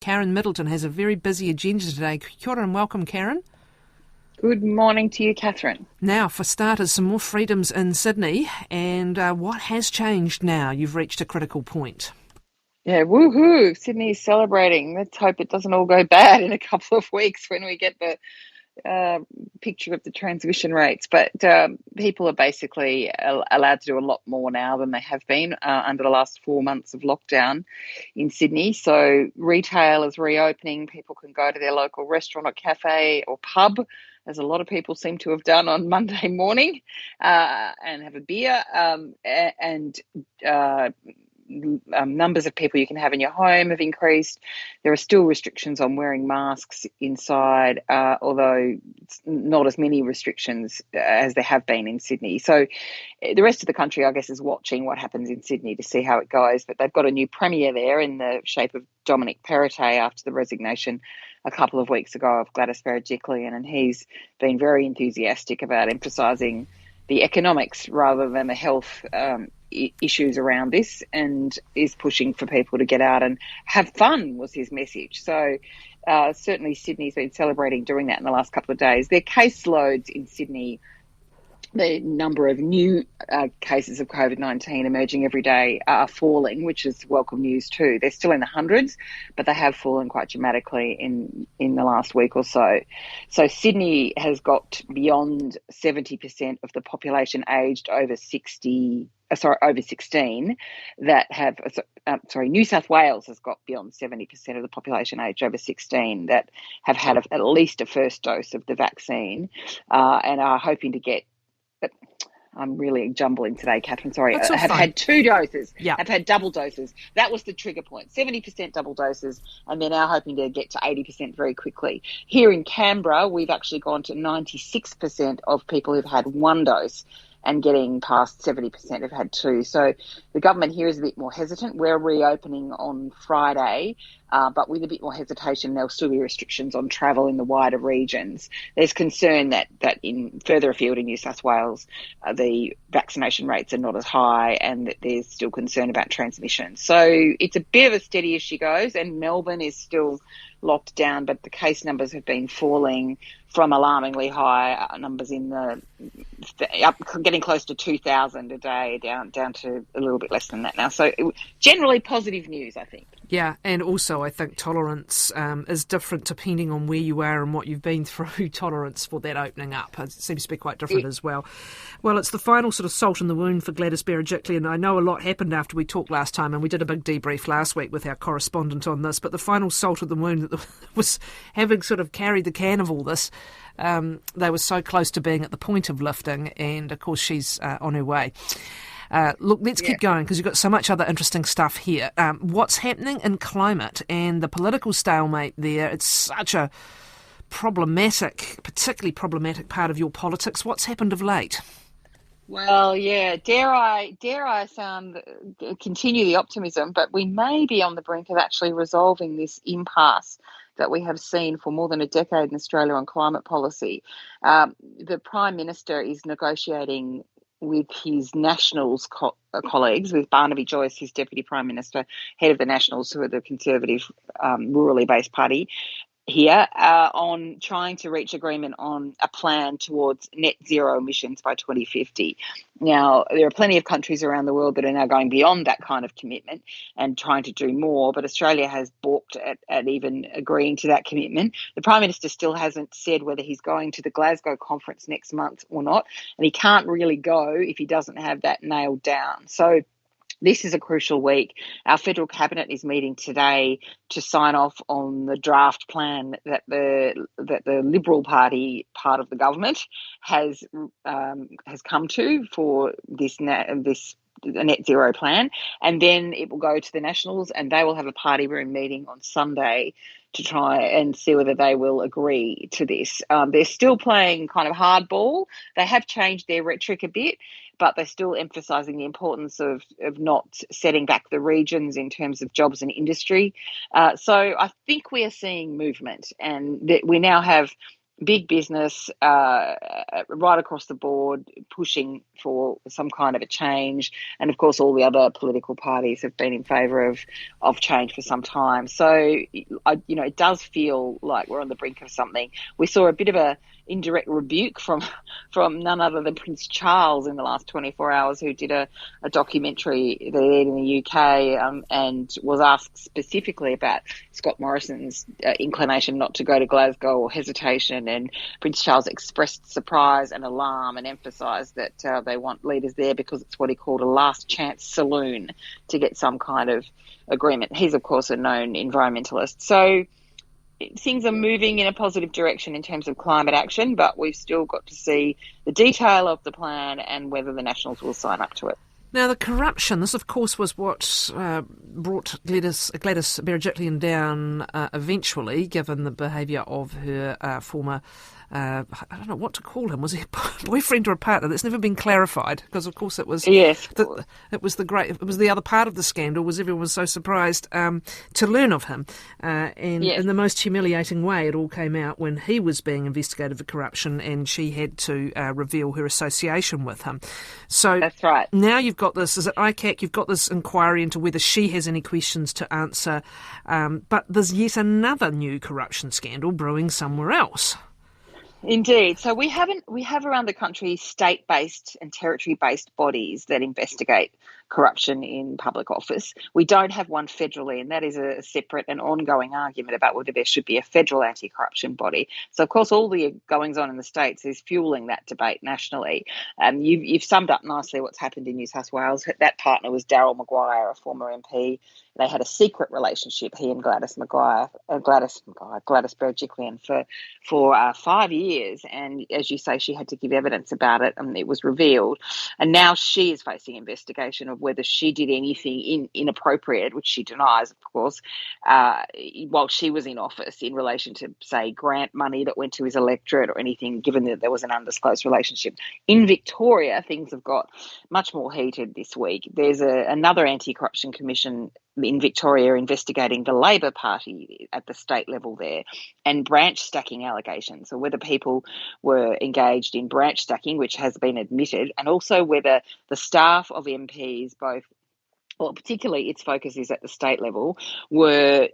Karen Middleton has a very busy agenda today. Kia ora and welcome, Karen. Good morning to you, Catherine. Now, for starters, some more freedoms in Sydney, and what has changed now? You've reached a critical point. Yeah, woohoo! Sydney is celebrating. Let's hope it doesn't all go bad in a couple of weeks when we get the picture of the transmission rates. But people are basically allowed to do a lot more now than they have been under the last 4 months of lockdown in Sydney. So retail is reopening. People can go to their local restaurant or cafe or pub, as a lot of people seem to have done on Monday morning, and have a beer. Numbers of people you can have in your home have increased. There are still restrictions on wearing masks inside, although it's not as many restrictions as there have been in Sydney. So the rest of the country, I guess, is watching what happens in Sydney to see how it goes. But they've got a new premier there in the shape of Dominic Perrottet after the resignation a couple of weeks ago of Gladys Berejiklian, and he's been very enthusiastic about emphasising the economics rather than the health issues around this, and is pushing for people to get out and have fun, was his message. So certainly Sydney's been celebrating doing that in the last couple of days. Their caseloads in Sydney, the number of new cases of COVID-19 emerging every day are falling, which is welcome news too. They're still in the hundreds, but they have fallen quite dramatically in the last week or so. So Sydney has got beyond 70% of the population aged over 16 that have, New South Wales has got beyond 70% of the population aged over 16 that have had at least a first dose of the vaccine and are hoping to get, I'm really jumbling today, Catherine, sorry, have had 2 doses, have had double doses. That was the trigger point, 70% double doses, and they're now hoping to get to 80% very quickly. Here in Canberra, we've actually gone to 96% of people who've had 1 dose, and getting past 70% have had 2. So the government here is a bit more hesitant. We're reopening on Friday, but with a bit more hesitation, there'll still be restrictions on travel in the wider regions. There's concern that in further afield in New South Wales, the vaccination rates are not as high, and that there's still concern about transmission. So it's a bit of a steady as she goes, and Melbourne is still locked down, but the case numbers have been falling from alarmingly high numbers in getting close to 2,000 a day down to a little bit less than that now. So generally positive news, I think. Yeah, and also I think tolerance is different depending on where you are and what you've been through. Tolerance for that opening up, it seems to be quite different as well. Well, it's the final sort of salt in the wound for Gladys Berejiklian. I know a lot happened after we talked last time, and we did a big debrief last week with our correspondent on this, but the final salt of the wound that was having sort of carried the can of all this, they were so close to being at the point of lifting, and of course she's on her way. Look, let's keep going because you've got so much other interesting stuff here. What's happening in climate and the political stalemate there? It's such a particularly problematic part of your politics. What's happened of late? Well, yeah, dare I continue the optimism, but we may be on the brink of actually resolving this impasse that we have seen for more than a decade in Australia on climate policy. The Prime Minister is negotiating with his Nationals colleagues, with Barnaby Joyce, his Deputy Prime Minister, head of the Nationals, who are the Conservative, rurally based party, here on trying to reach agreement on a plan towards net zero emissions by 2050. Now, there are plenty of countries around the world that are now going beyond that kind of commitment and trying to do more, but Australia has balked at even agreeing to that commitment. The Prime Minister still hasn't said whether he's going to the Glasgow conference next month or not, and he can't really go if he doesn't have that nailed down. So this is a crucial week. Our federal cabinet is meeting today to sign off on the draft plan that the Liberal Party part of the government has come to for this net zero plan, and then it will go to the Nationals, and they will have a party room meeting on Sunday to try and see whether they will agree to this. They're still playing kind of hardball. They have changed their rhetoric a bit, but they're still emphasising the importance of not setting back the regions in terms of jobs and industry. So I think we are seeing movement, and we now have big business right across the board pushing for some kind of a change. And of course, all the other political parties have been in favour of change for some time. So, it does feel like we're on the brink of something. We saw a bit of a indirect rebuke from none other than Prince Charles in the last 24 hours, who did a documentary there in the UK and was asked specifically about Scott Morrison's inclination not to go to Glasgow or hesitation. And Prince Charles expressed surprise and alarm and emphasised that they want leaders there because it's what he called a last chance saloon to get some kind of agreement. He's, of course, a known environmentalist. So things are moving in a positive direction in terms of climate action, but we've still got to see the detail of the plan and whether the Nationals will sign up to it. Now, the corruption, this, of course, was what brought Gladys Berejiklian down eventually, given the behaviour of her former, I don't know what to call him. Was he a boyfriend or a partner? That's never been clarified, because, of course, it was it was the other part of the scandal, was everyone was so surprised to learn of him. And in the most humiliating way, it all came out when he was being investigated for corruption and she had to reveal her association with him. So that's right. Now you've got this, is it ICAC, you've got this inquiry into whether she has any questions to answer, but there's yet another new corruption scandal brewing somewhere else. Indeed. So we have around the country state-based and territory-based bodies that investigate corruption in public office. We don't have one federally, and that is a separate and ongoing argument about whether there should be a federal anti-corruption body. So, of course, all the goings-on in the states is fueling that debate nationally. You've summed up nicely what's happened in New South Wales. That partner was Darryl Maguire, a former MP. They had a secret relationship, he and Gladys Berejiklian, for 5 years. And as you say, she had to give evidence about it, and it was revealed. And now she is facing investigation of whether she did anything inappropriate, which she denies, of course, while she was in office in relation to, say, grant money that went to his electorate or anything, given that there was an undisclosed relationship. In Victoria, things have got much more heated this week. There's another anti-corruption commission in Victoria investigating the Labor Party at the state level there and branch stacking allegations, so whether people were engaged in branch stacking, which has been admitted, and also whether the staff of MPs, particularly its focus is at the state level, were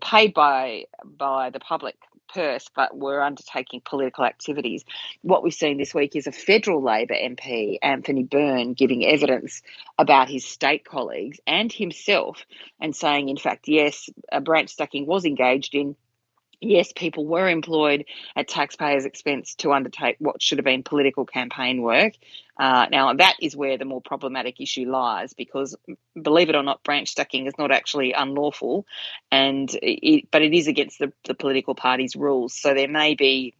paid by the public purse but were undertaking political activities. What we've seen this week is a federal Labor MP, Anthony Byrne, giving evidence about his state colleagues and himself and saying, in fact, yes, branch stacking was engaged in. Yes, people were employed at taxpayers' expense to undertake what should have been political campaign work. Now, that is where the more problematic issue lies, because, believe it or not, branch stacking is not actually unlawful, but it is against the political party's rules. So there may be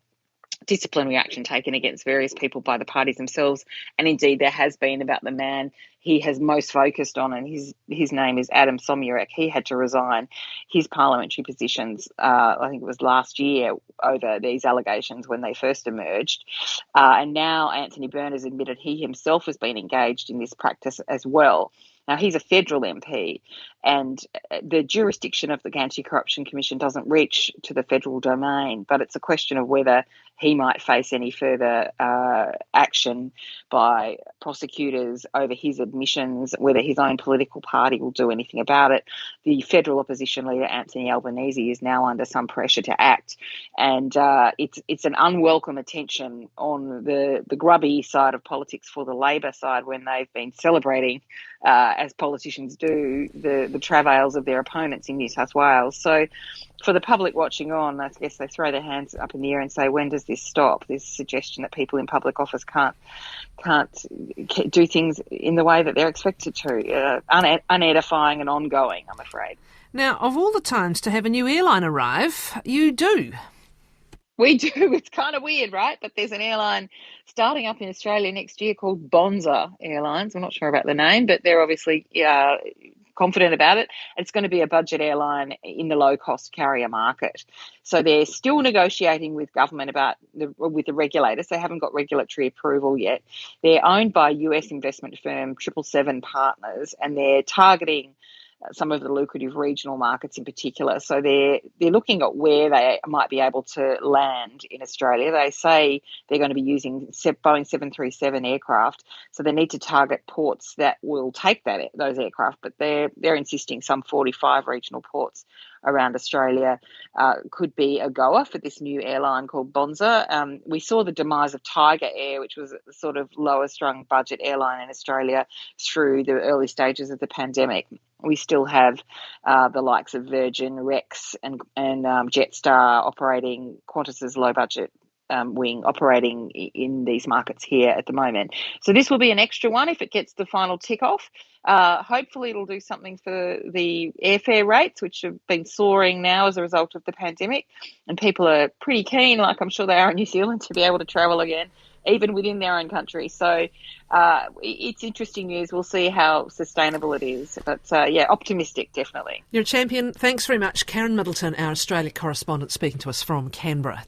disciplinary action taken against various people by the parties themselves. And indeed, there has been about the man he has most focused on, and his name is Adam Somyurek. He had to resign his parliamentary positions, I think it was last year, over these allegations when they first emerged. And now Anthony Byrne has admitted he himself has been engaged in this practice as well. Now, he's a federal MP, and the jurisdiction of the Anti-Corruption Commission doesn't reach to the federal domain, but it's a question of whether he might face any further action by prosecutors over his admissions, whether his own political party will do anything about it. The federal opposition leader, Anthony Albanese, is now under some pressure to act, and it's an unwelcome attention on the grubby side of politics for the Labor side when they've been celebrating, as politicians do, the travails of their opponents in New South Wales. So for the public watching on, I guess they throw their hands up in the air and say, when does this stop? This suggestion that people in public office can't do things in the way that they're expected to. Unedifying and ongoing, I'm afraid. Now, of all the times to have a new airline arrive, you do. We do. It's kind of weird, right? But there's an airline starting up in Australia next year called Bonza Airlines. I'm not sure about the name, but they're obviously confident about it. It's going to be a budget airline in the low-cost carrier market. So they're still negotiating with government with the regulators. They haven't got regulatory approval yet. They're owned by US investment firm 777 Partners, and they're targeting some of the lucrative regional markets in particular. So they're looking at where they might be able to land in Australia. They say they're going to be using Boeing 737 aircraft, so they need to target ports that will take those aircraft. But they're insisting some 45 regional ports around Australia could be a goer for this new airline called Bonza. We saw the demise of Tiger Air, which was the sort of lower strung budget airline in Australia through the early stages of the pandemic. We still have the likes of Virgin, Rex and Jetstar operating, Qantas's low budget wing operating in these markets here at the moment. So this will be an extra one if it gets the final tick off. Hopefully it'll do something for the airfare rates, which have been soaring now as a result of the pandemic. And people are pretty keen, like I'm sure they are in New Zealand, to be able to travel again, even within their own country. So it's interesting news. We'll see how sustainable it is. But, optimistic, definitely. You're a champion. Thanks very much. Karen Middleton, our Australia correspondent, speaking to us from Canberra.